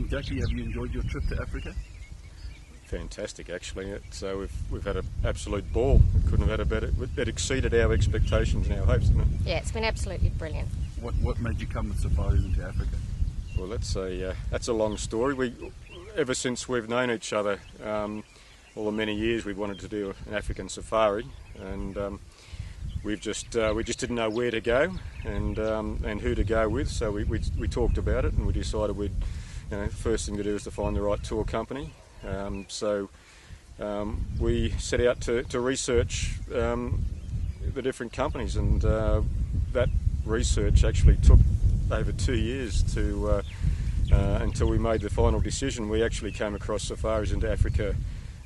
Jackie, have you enjoyed your trip to Africa? Fantastic, actually. We've had an absolute ball. We couldn't have had a better. It exceeded our expectations and our hopes, didn't it? Yeah, it's been absolutely brilliant. What made you come with safaris into Africa? Well, that's a long story. Ever since we've known each other, all the many years we've wanted to do an African safari, and we just didn't know where to go and who to go with. So we talked about it, and we decided first thing to do is to find the right tour company. We set out to research the different companies, and that research actually took over 2 years until we made the final decision. We actually came across safaris into Africa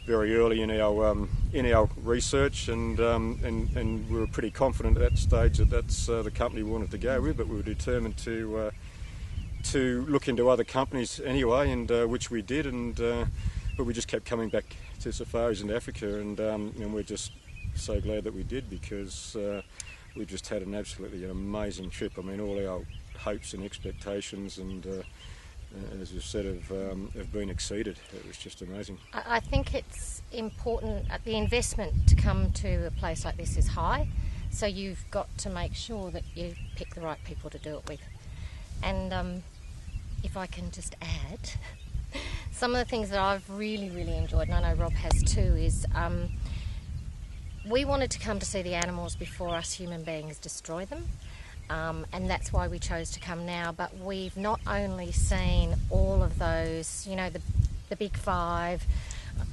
very early in our research, and we were pretty confident at that stage that that's the company we wanted to go with, but we were determined to look into other companies anyway, and which we did, but we just kept coming back to safaris in Africa, and we're just so glad that we did, because we just had an absolutely amazing trip. I mean, all our hopes and expectations, and as you said, have been exceeded. It was just amazing. I think it's important. The investment to come to a place like this is high, so you've got to make sure that you pick the right people to do it with. And if I can just add, some of the things that I've really, really enjoyed, and I know Rob has too, is we wanted to come to see the animals before us human beings destroy them. And that's why we chose to come now. But we've not only seen all of those, the big five.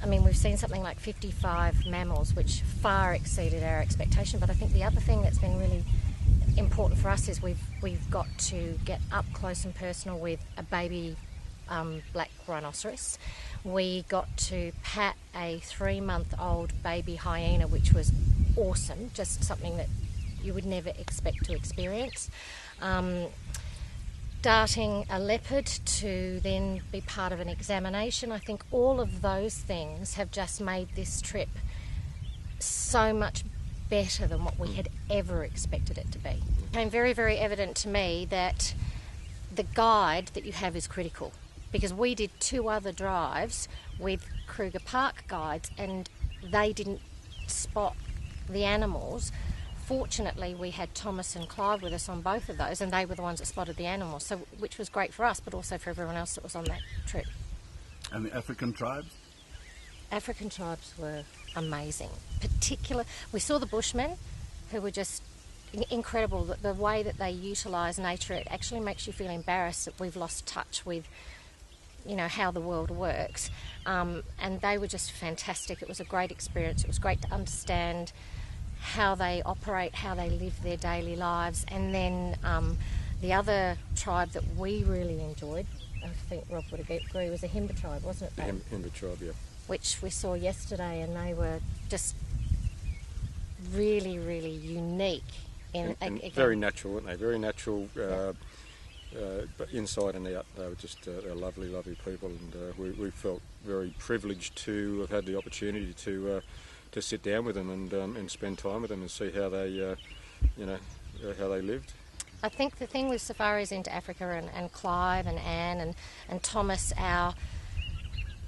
I mean, we've seen something like 55 mammals, which far exceeded our expectation. But I think the other thing that's been really important for us is we've got to get up close and personal with a baby black rhinoceros. We got to pat a 3-month-old baby hyena, which was awesome, just something that you would never expect to experience. Darting a leopard to then be part of an examination. I think all of those things have just made this trip so much better than what we had ever expected it to be. It became very, very evident to me that the guide that you have is critical, because we did 2 other drives with Kruger Park guides and they didn't spot the animals. Fortunately, we had Thomas and Clive with us on both of those, and they were the ones that spotted the animals, so which was great for us, but also for everyone else that was on that trip. And the African tribes? African tribes were amazing. We saw the Bushmen, who were just incredible. The way that they utilise nature, it actually makes you feel embarrassed that we've lost touch with, how the world works. And they were just fantastic. It was a great experience. It was great to understand how they operate, how they live their daily lives. And then the other tribe that we really enjoyed, I think Rob would agree, was a Himba tribe, wasn't it, babe? Himba tribe, yeah. Which we saw yesterday, and they were just really, really unique. And very natural, weren't they? Very natural, but inside and out. They were just they're lovely, lovely people, and we felt very privileged to have had the opportunity to sit down with them and spend time with them and see how they, how they lived. I think the thing with safaris into Africa, and Clive and Anne and Thomas, our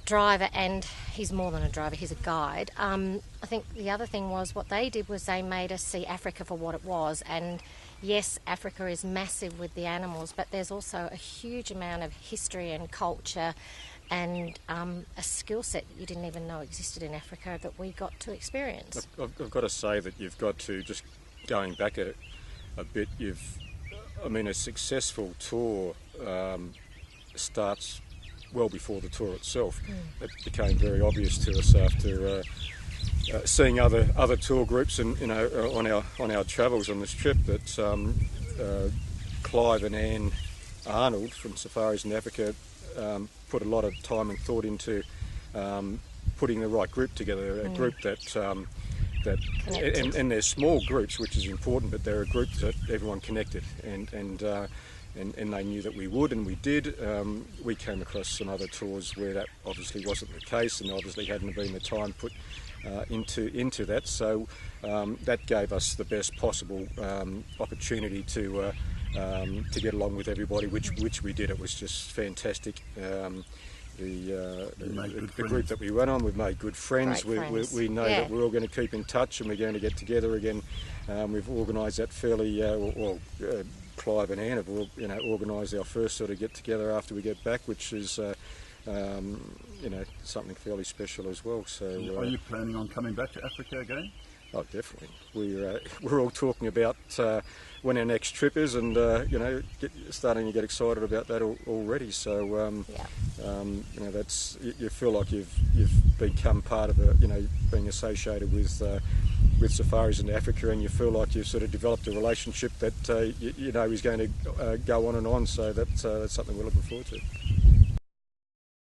driver, and he's more than a driver, he's a guide. I think the other thing was what they did was they made us see Africa for what it was. And yes, Africa is massive with the animals, but there's also a huge amount of history and culture and a skill set you didn't even know existed in Africa that we got to experience. I've got to say that you've got to, just going back a bit, a successful tour starts well before the tour itself. It became very obvious to us after seeing other tour groups and on our travels on this trip that Clive and Anne Arnold from Safaris in Africa put a lot of time and thought into putting the right group together, a group that and they're small groups, which is important, but they're a group that everyone connected, and they knew that we would, and we did. We came across some other tours where that obviously wasn't the case, and obviously hadn't been the time put into that. So that gave us the best possible opportunity to to get along with everybody, which we did. It was just fantastic. The group that we went on, we've made good friends. Great friends. We know that we're all going to keep in touch, and we're going to get together again. We've organised that fairly Clive and Anne have organised our first sort of get together after we get back, which is something fairly special as well. So are you planning on coming back to Africa again? Oh, definitely. We're all talking about when our next trip is, and starting to get excited about that already. So that's, you feel like you've become part of being associated with safaris in Africa, and you feel like you've sort of developed a relationship that is going to go on and on. So that's something we're looking forward to.